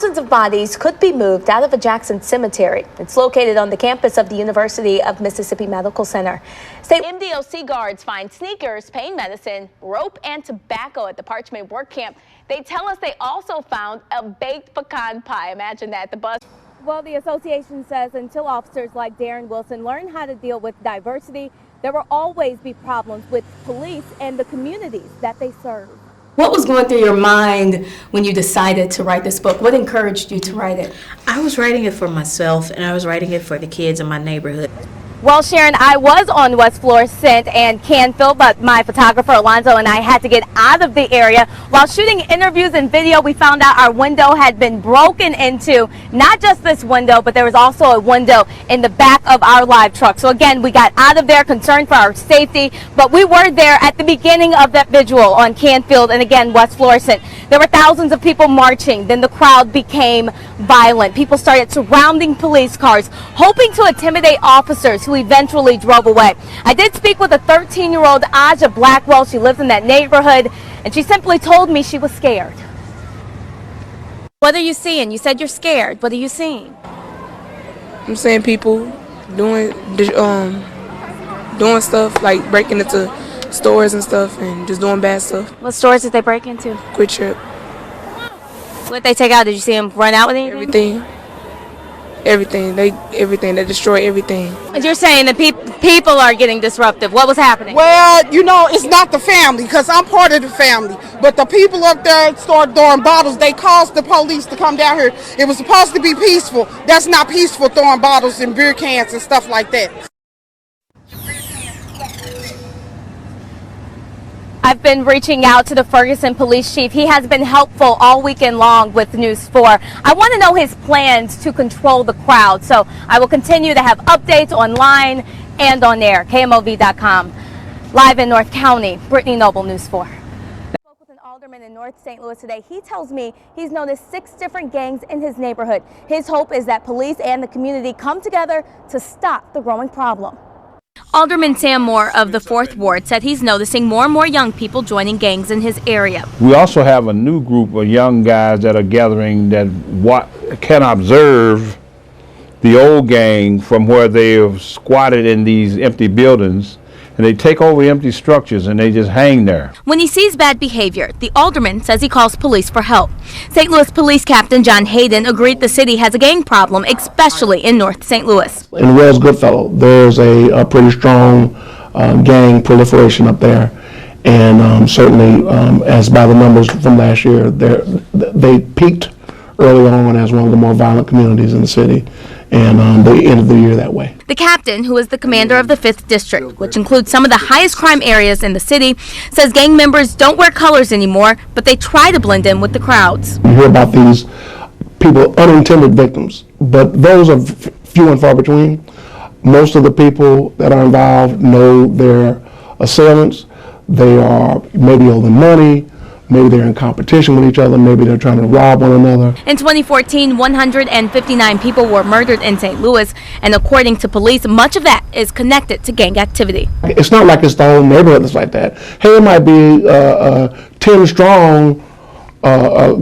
Thousands of bodies could be moved out of a Jackson cemetery. It's located on the campus of the University of Mississippi Medical Center. State MDOC guards find sneakers, pain medicine, rope, and tobacco at the Parchment work camp. They tell us they also found a baked pecan pie. Imagine that, the bus. Well, the association says until officers like Darren Wilson learn how to deal with diversity, there will always be problems with police and the communities that they serve. What was going through your mind when you decided to write this book? What encouraged you to write it? I was writing it for myself, and I was writing it for the kids in my neighborhood. Well, Sharon, I was on West Florissant and Canfield, but my photographer Alonzo and I had to get out of the area. While shooting interviews and video, we found out our window had been broken into. Not just this window, but there was also a window in the back of our live truck. So again, we got out of there concerned for our safety, but we were there at the beginning of that vigil on Canfield and again, West Florissant. There were thousands of people marching. Then the crowd became violent. People started surrounding police cars, hoping to intimidate officers who eventually drove away. I did speak with a 13-year-old Aja Blackwell. She lives in that neighborhood, and she simply told me she was scared. What are you seeing? You said you're scared. What are you seeing? I'm seeing people doing stuff like breaking into stores and stuff and just doing bad stuff. What stores did they break into? Quick Trip. What did they take out? Did you see them run out with anything? Everything. They destroy everything. And you're saying that people are getting disruptive. What was happening? Well, you know, it's not the family, because I'm part of the family. But the people up there started throwing bottles. They caused the police to come down here. It was supposed to be peaceful. That's not peaceful, throwing bottles and beer cans and stuff like that. I've been reaching out to the Ferguson police chief. He has been helpful all weekend long with News 4. I want to know his plans to control the crowd, so I will continue to have updates online and on air. KMOV.com. Live in North County, Brittany Noble, News 4. I spoke with an alderman in North St. Louis today. He tells me he's noticed 6 different gangs in his neighborhood. His hope is that police and the community come together to stop the growing problem. Alderman Sam Moore of the 4th Ward said he's noticing more and more young people joining gangs in his area. We also have a new group of young guys that are gathering that can observe the old gang from where they have squatted in these empty buildings, and they take over empty structures and they just hang there. When he sees bad behavior, the alderman says he calls police for help. St. Louis Police Captain John Hayden agreed the city has a gang problem, especially in North St. Louis. In Wells Goodfellow, there's a pretty strong gang proliferation up there. And certainly, as by the numbers from last year, they peaked early on as one of the more violent communities in the city. And they ended the year that way. The captain, who is the commander of the 5th District, which includes some of the highest crime areas in the city, says gang members don't wear colors anymore, but they try to blend in with the crowds. You hear about these people, unintended victims, but those are few and far between. Most of the people that are involved know their assailants. They are maybe owe them money. Maybe they're in competition with each other. Maybe they're trying to rob one another. In 2014, 159 people were murdered in St. Louis, and according to police, much of that is connected to gang activity. It's not like it's the whole neighborhood that's like that. Hey, it might be 10 strong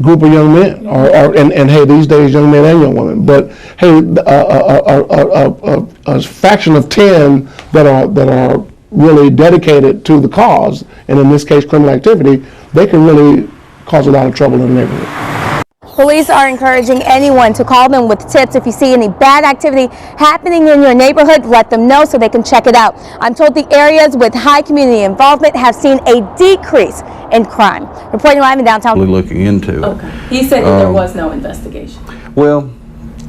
group of young men, and hey, these days, young men and young women. But hey, a faction of 10 that are really dedicated to the cause, and in this case, criminal activity, they can really cause a lot of trouble in the neighborhood. Police are encouraging anyone to call them with tips. If you see any bad activity happening in your neighborhood, let them know so they can check it out. I'm told the areas with high community involvement have seen a decrease in crime. Reporting live in downtown. Looking into. Okay. He said that there was no investigation. Well,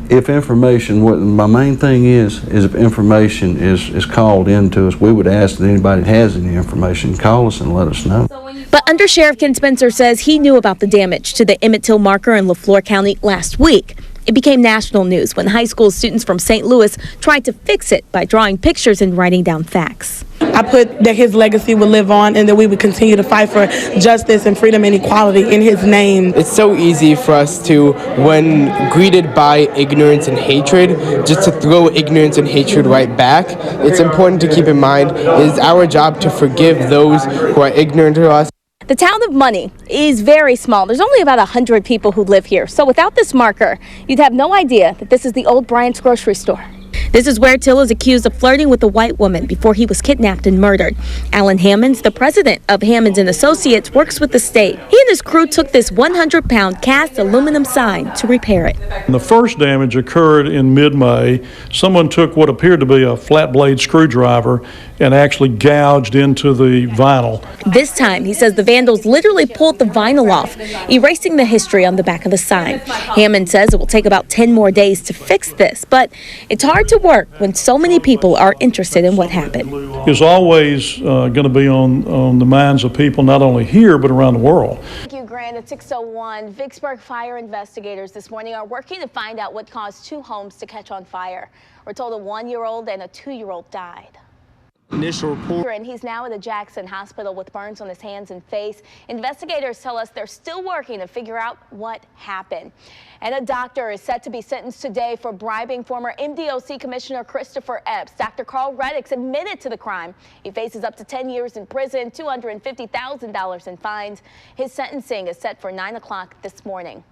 if information, my main thing is if information is called into us, we would ask that anybody that has any information call us and let us know. But Under Sheriff Ken Spencer says he knew about the damage to the Emmett Till marker in LaFleur County last week. It became national news when high school students from St. Louis tried to fix it by drawing pictures and writing down facts. I put that his legacy would live on and that we would continue to fight for justice and freedom and equality in his name. It's so easy for us to, when greeted by ignorance and hatred, just to throw ignorance and hatred right back. It's important to keep in mind it is our job to forgive those who are ignorant to us. The town of Money is very small. There's only about 100 people who live here. So without this marker, you'd have no idea that this is the old Bryant's grocery store. This is where Till is accused of flirting with a white woman before he was kidnapped and murdered. Alan Hammonds, the president of Hammonds & Associates, works with the state. He and his crew took this 100-pound cast aluminum sign to repair it. The first damage occurred in mid-May. Someone took what appeared to be a flat blade screwdriver and actually gouged into the vinyl. This time, he says the vandals literally pulled the vinyl off, erasing the history on the back of the sign. Hammond says it will take about 10 more days to fix this, but it's hard to work when so many people are interested in what happened. It's always going to be on the minds of people not only here but around the world. Thank you, Grant. At 6:01, Vicksburg fire investigators this morning are working to find out what caused 2 homes to catch on fire. We're told a 1-year-old and a 2-year-old died. Initial report. And he's now at the Jackson Hospital with burns on his hands and face. Investigators tell us they're still working to figure out what happened. And a doctor is set to be sentenced today for bribing former MDOC Commissioner Christopher Epps. Dr. Carl Reddix admitted to the crime. He faces up to 10 years in prison, $250,000 in fines. His sentencing is set for 9 o'clock this morning.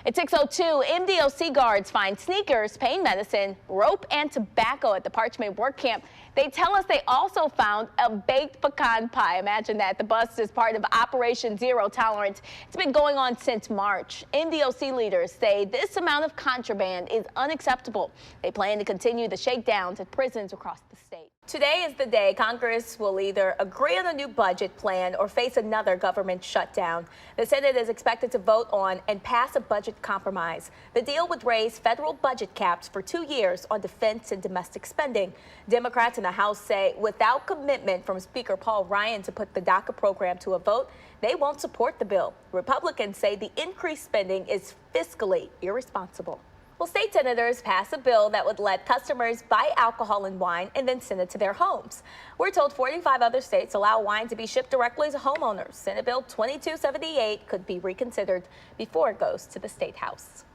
At 6:02, MDOC guards find sneakers, pain medicine, rope, and tobacco at the Parchment work camp. They tell us they also found a baked pecan pie. Imagine that. The bust is part of Operation Zero Tolerance. It's been going on since March. MDOC leaders say this amount of contraband is unacceptable. They plan to continue the shakedowns at prisons across the state. Today is the day Congress will either agree on a new budget plan or face another government shutdown. The Senate is expected to vote on and pass a budget compromise. The deal would raise federal budget caps for 2 years on defense and domestic spending. Democrats in the House say without commitment from Speaker Paul Ryan to put the DACA program to a vote, they won't support the bill. Republicans say the increased spending is fiscally irresponsible. Well, state senators passed a bill that would let customers buy alcohol and wine and then send it to their homes. We're told 45 other states allow wine to be shipped directly to homeowners. Senate Bill 2278 could be reconsidered before it goes to the State House.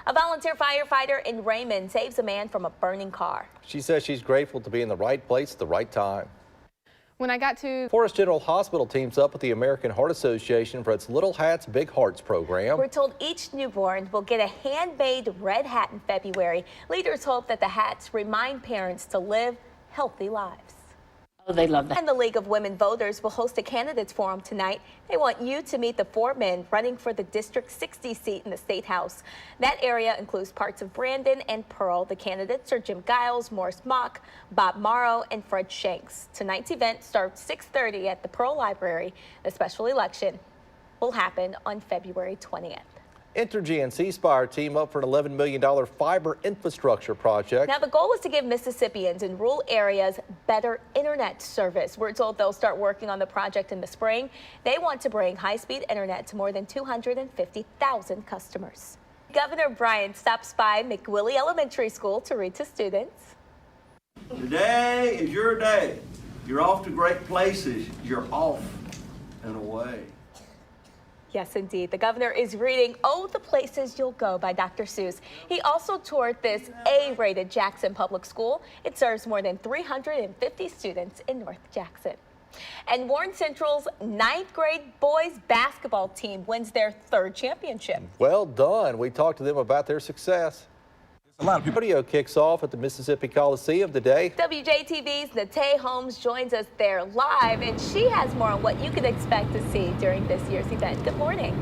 A volunteer firefighter in Raymond saves a man from a burning car. She says she's grateful to be in the right place at the right time. When I got to Forest General Hospital teams up with the American Heart Association for its Little Hats, Big Hearts program. We're told each newborn will get a handmade red hat in February. Leaders hope that the hats remind parents to live healthy lives. Oh, they love that. And the League of Women Voters will host a candidates forum tonight. They want you to meet the 4 men running for the District 60 seat in the State House. That area includes parts of Brandon and Pearl. The candidates are Jim Giles, Morris Mock, Bob Morrow, and Fred Shanks. Tonight's event starts 6:30 at the Pearl Library. The special election will happen on February 20th. Entergy and C Spire team up for an $11 million fiber infrastructure project. Now, the goal is to give Mississippians in rural areas better internet service. We're told they'll start working on the project in the spring. They want to bring high-speed internet to more than 250,000 customers. Governor Bryant stops by McWillie Elementary School to read to students. Today is your day. You're off to great places. You're off and away. Yes, indeed. The governor is reading Oh, the Places You'll Go by Dr. Seuss. He also toured this A-rated Jackson Public School. It serves more than 350 students in North Jackson. And Warren Central's 9th grade boys basketball team wins their 3rd championship. Well done. We talked to them about their success. A lot of people. Video kicks off at the Mississippi Coliseum today. WJTV's Natay Holmes joins us there live, and she has more on what you can expect to see during this year's event. Good morning.